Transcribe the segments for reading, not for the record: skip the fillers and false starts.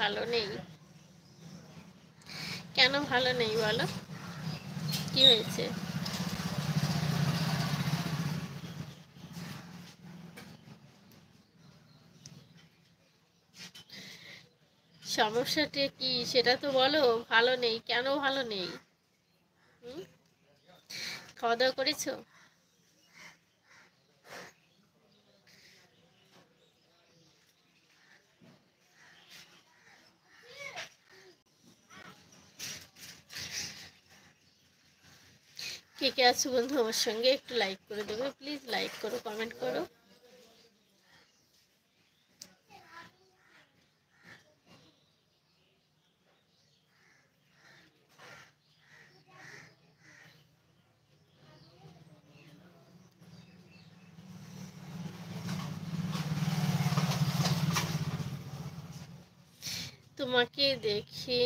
ভালো নেই? কেন ভালো নেই বলো, কি হয়েছে? সমস্যাটা কি সেটা তো বলো। ভালো নেই কেন, ভালো নেই? হুম, খাওয়া দাওয়া করেছো? কে কে আছো বন্ধু আমার সঙ্গে, একটু লাইক করে দেবে প্লিজ, লাইক করো, কমেন্ট করো। তোমাকে দেখে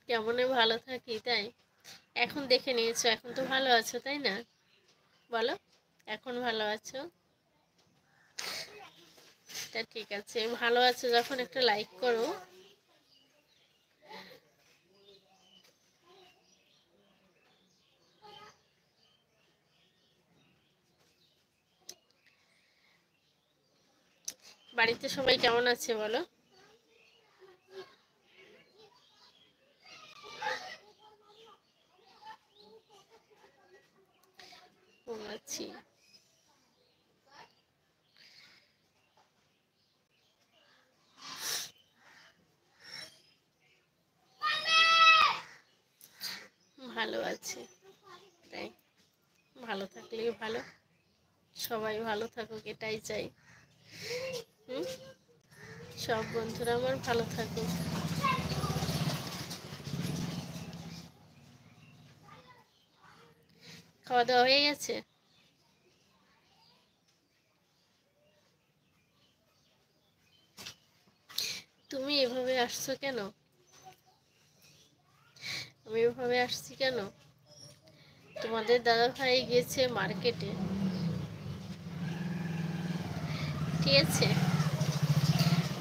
কেমনে ভালো থাকি তাই? এখন দেখে নিয়েছো, এখন তো ভালো আছো তাই না? বলো, এখন ভালো আছো? তা ঠিক আছে, ভালো আছো যখন একটা লাইক করো। বাড়িতে সবাই কেমন আছে বলো? ঘুমাচ্ছি। ভালো আছে তাই, ভালো থাকলেই ভালো, সবাই ভালো থাকুক এটাই চাই। হুম, সব বন্ধুরা আমার ভালো থাকুক। খাওয়া দাওয়া হয়ে গেছে? তুমি এভাবে আসছো কেন? আমি এভাবে আসছি কেন? তোমাদের দাদা ভাই গেছে মার্কেটে, ঠিক আছে?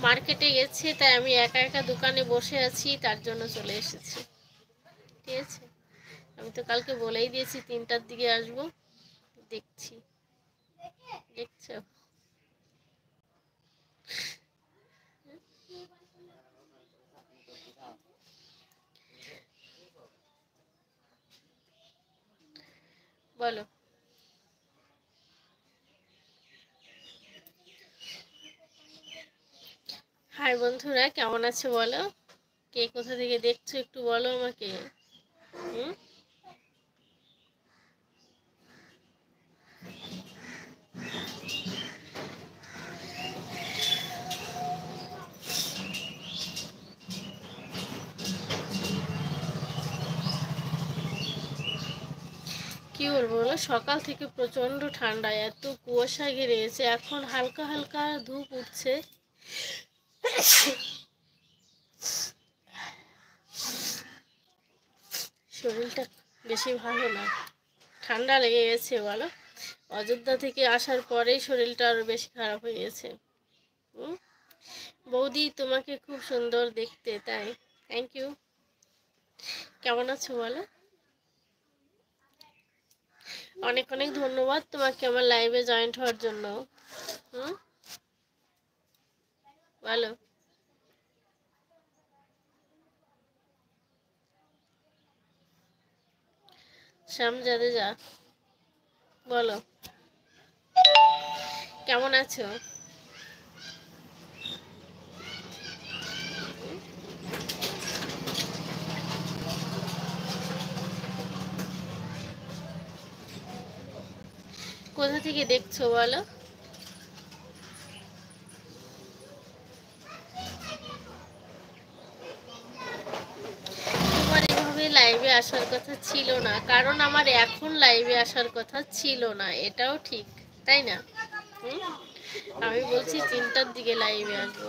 মার্কেটে গেছে, তাই আমি একা একা দোকানে বসে আছি, তার জন্য চলে এসেছি, ঠিক আছে? আমি তো কালকে বলেই দিয়েছি 3টার দিকে আসবো। দেখছি, দেখছো? বলো। হাই বন্ধুরা, কেমন আছো বলো? কে কোথা থেকে দেখছো একটু বলো আমাকে। হুম, কি বলবো বলো, সকাল থেকে প্রচন্ড ঠান্ডা, এত কুয়াশা ঘিরেছে, এখন হালকা হালকা ধূপ উঠছে। শরীরটা বেশি ভালো না, ঠান্ডা লেগে গেছে বলো। অযোধ্যা থেকে আসার পরেই শরীরটা আরো বেশি খারাপ হয়ে গেছে। হুম, বৌদি তোমাকে খুব সুন্দর দেখতে, তাই থ্যাংক ইউ। কেমন আছো বলো? অনেক অনেক ধন্যবাদ তোমাকে আমার লাইভে জয়েন্ট হওয়ার জন্য। হুম, বলো। শ্যাম জাদেজা, বলো কেমন আছো? কোথা থেকে দেখছো বলো? তোমার এভাবে লাইভে আসার কথা ছিল না, কারণ আমার এখন লাইভে আসার কথা ছিল না, এটাও ঠিক, তাই না? হুম, আমি বলছি 3টার দিকে লাইভে আসবো।